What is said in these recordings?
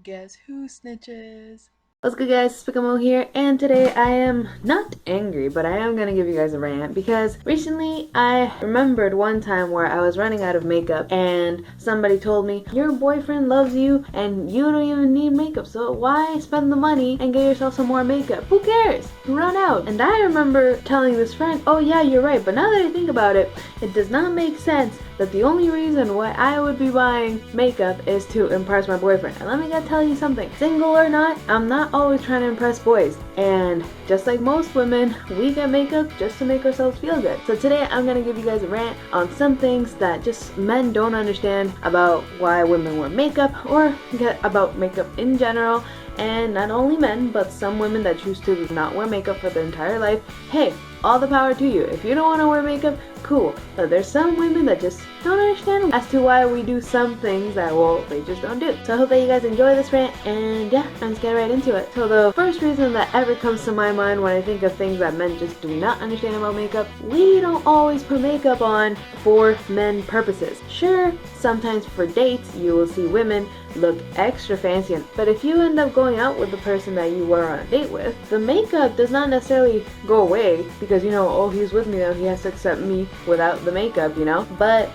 Guess who snitches? What's good, guys? Spicamo here, and today I am not angry, but I am gonna give you guys a rant because recently I remembered one time where I was running out of makeup and somebody told me, your boyfriend loves you and you don't even need makeup, so why spend the money and get yourself some more makeup? Who cares? Run out. And I remember telling this friend, oh yeah, you're right, but now that I think about it, it does not make sense that the only reason why I would be buying makeup is to impress my boyfriend. And let me tell you something, single or not, I'm not always trying to impress boys. And just like most women, we get makeup just to make ourselves feel good. So today I'm gonna give you guys a rant on some things that just men don't understand about why women wear makeup or get about makeup in general. And not only men, but some women that choose to not wear makeup for their entire life. Hey, all the power to you. If you don't want to wear makeup, cool. But there's some women that just don't understand as to why we do some things that, well, they just don't do. So I hope that you guys enjoy this rant, and yeah, let's get right into it. So the first reason that ever comes to my mind when I think of things that men just do not understand about makeup, we don't always put makeup on for men purposes. Sure, sometimes for dates, you will see women look extra fancy, but if you end up going out with the person that you were on a date with, the makeup does not necessarily go away because, you know, oh, he's with me now, he has to accept me without the makeup, you know? But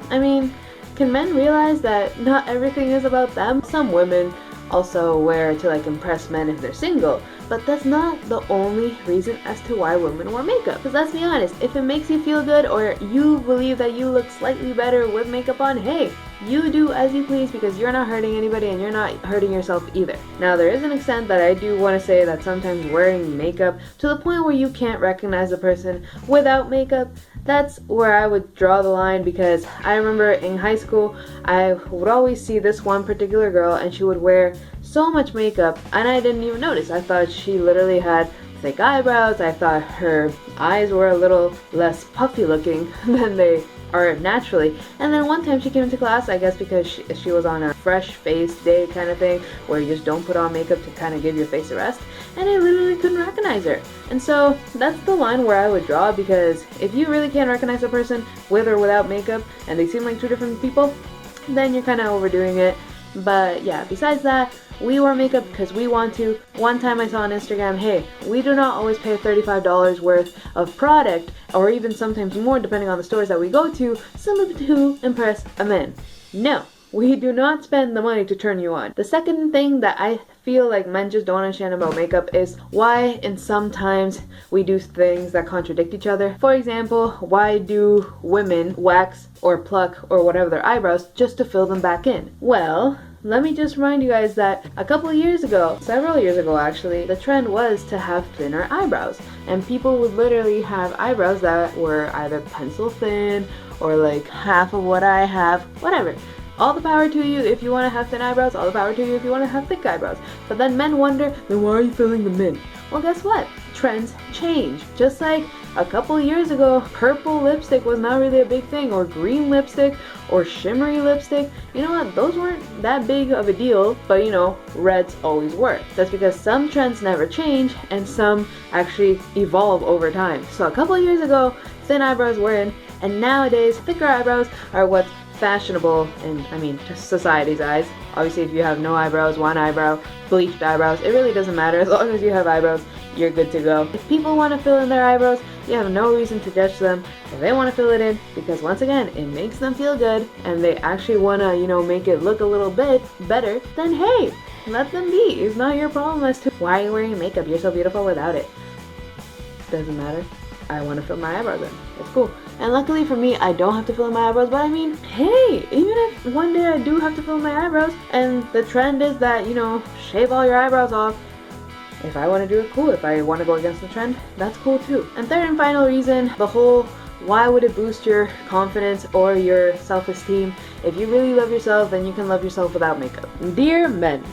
I mean, can men realize that not everything is about them? Some women also wear to like impress men if they're single, but that's not the only reason as to why women wear makeup. Because let's be honest, if it makes you feel good or you believe that you look slightly better with makeup on, hey, you do as you please, because you're not hurting anybody and you're not hurting yourself either. Now, there is an extent that I do want to say that sometimes wearing makeup to the point where you can't recognize the person without makeup, that's where I would draw the line, because I remember in high school I would always see this one particular girl and she would wear so much makeup and I didn't even notice. I thought she literally had thick eyebrows. I thought her eyes were a little less puffy looking than they are naturally. And then one time she came into class, I guess because she was on a fresh face day kind of thing where you just don't put on makeup to kind of give your face a rest, and I literally couldn't recognize her. And so that's the line where I would draw, because if you really can't recognize a person with or without makeup and they seem like two different people, then you're kind of overdoing it. But yeah, besides that, we wear makeup because we want to. One time I saw on Instagram, hey, we do not always pay $35 worth of product, or even sometimes more depending on the stores that we go to, simply to impress a man. No, we do not spend the money to turn you on. The second thing that I feel like men just don't understand about makeup is why and sometimes we do things that contradict each other. For example, why do women wax or pluck or whatever their eyebrows just to fill them back in? Well, let me just remind you guys that a couple of years ago, several years ago actually, the trend was to have thinner eyebrows. And people would literally have eyebrows that were either pencil thin or like half of what I have, whatever. All the power to you if you want to have thin eyebrows, all the power to you if you want to have thick eyebrows. But then men wonder, then why are you filling them in? Well, guess what? Trends change. Just like a couple years ago, purple lipstick was not really a big thing, or green lipstick, or shimmery lipstick. You know what? Those weren't that big of a deal, but you know, reds always were. That's because some trends never change and some actually evolve over time. So a couple years ago, thin eyebrows were in, and nowadays, thicker eyebrows are what's fashionable in, to society's eyes. Obviously, if you have no eyebrows, one eyebrow, bleached eyebrows, it really doesn't matter. As long as you have eyebrows, you're good to go. If people want to fill in their eyebrows, you have no reason to judge them if they want to fill it in, because once again, it makes them feel good and they actually want to, you know, make it look a little bit better, then hey, let them be. It's not your problem as to why you're wearing makeup. You're so beautiful without it. Doesn't matter. I want to fill my eyebrows in. It's cool. And luckily for me, I don't have to fill in my eyebrows, but I mean, hey, even if one day I do have to fill in my eyebrows, and the trend is that, you know, shave all your eyebrows off, if I want to do it, cool. If I want to go against the trend, that's cool too. And third and final reason, the whole why would it boost your confidence or your self-esteem? If you really love yourself, then you can love yourself without makeup. Dear men,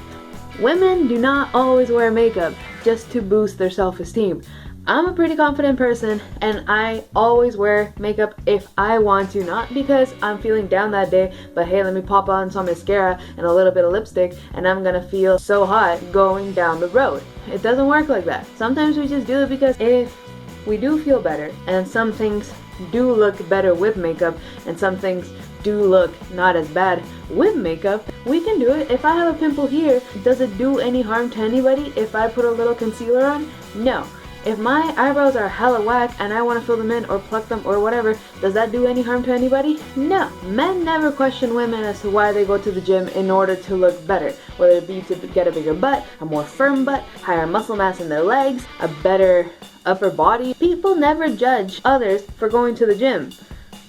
women do not always wear makeup just to boost their self-esteem. I'm a pretty confident person and I always wear makeup if I want to, not because I'm feeling down that day, but hey, let me pop on some mascara and a little bit of lipstick and I'm gonna feel so hot going down the road. It doesn't work like that. Sometimes we just do it because if we do feel better, and some things do look better with makeup and some things do look not as bad with makeup, we can do it. If I have a pimple here, does it do any harm to anybody if I put a little concealer on? No. If my eyebrows are hella whack and I want to fill them in or pluck them or whatever, does that do any harm to anybody? No. Men never question women as to why they go to the gym in order to look better. Whether it be to get a bigger butt, a more firm butt, higher muscle mass in their legs, a better upper body. People never judge others for going to the gym.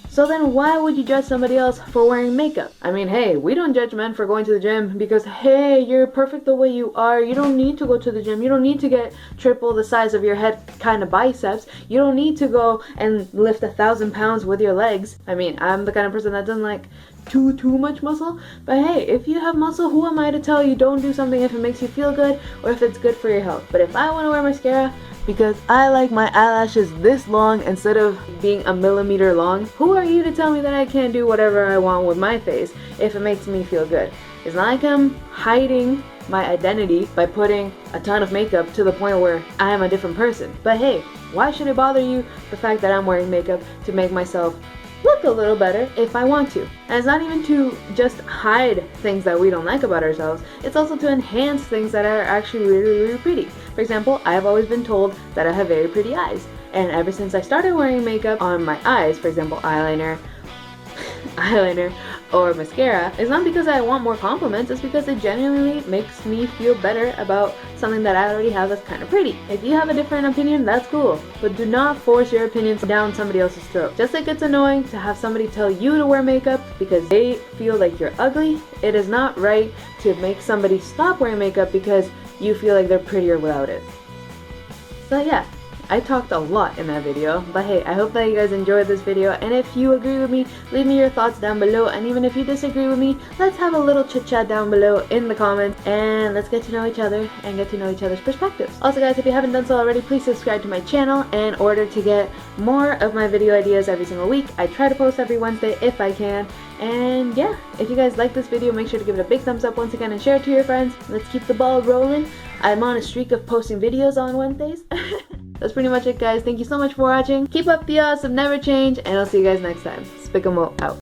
So then why would you judge somebody else for wearing makeup? I mean, hey, we don't judge men for going to the gym because, hey, you're perfect the way you are. You don't need to go to the gym. You don't need to get triple the size of your head kind of biceps. You don't need to go and lift 1,000 pounds with your legs. I mean, I'm the kind of person that doesn't like too much muscle. But hey, if you have muscle, who am I to tell you don't do something if it makes you feel good or if it's good for your health? But if I want to wear mascara because I like my eyelashes this long instead of being a millimeter long, who are you to tell me that I can't do whatever I want with my face if it makes me feel good? It's not like I'm hiding my identity by putting a ton of makeup to the point where I am a different person. But hey, why should it bother you the fact that I'm wearing makeup to make myself look a little better if I want to? And it's not even to just hide things that we don't like about ourselves, it's also to enhance things that are actually really pretty. For example, I've always been told that I have very pretty eyes, and ever since I started wearing makeup on my eyes, for example eyeliner or mascara, it's not because I want more compliments, it's because it genuinely makes me feel better about something that I already have that's kind of pretty. If you have a different opinion, that's cool, but do not force your opinions down somebody else's throat. Just like it's annoying to have somebody tell you to wear makeup because they feel like you're ugly, it is not right to make somebody stop wearing makeup because you feel like they're prettier without it. So yeah, I talked a lot in that video, but hey, I hope that you guys enjoyed this video, and if you agree with me, leave me your thoughts down below, and even if you disagree with me, let's have a little chit chat down below in the comments, and let's get to know each other and get to know each other's perspectives. Also guys, if you haven't done so already, please subscribe to my channel in order to get more of my video ideas every single week. I try to post every Wednesday if I can. And yeah, if you guys like this video, make sure to give it a big thumbs up once again and share it to your friends. Let's keep the ball rolling. I'm on a streak of posting videos on Wednesdays. That's pretty much it guys. Thank you so much for watching. Keep up the awesome, never change, and I'll see you guys next time. Spickamo out.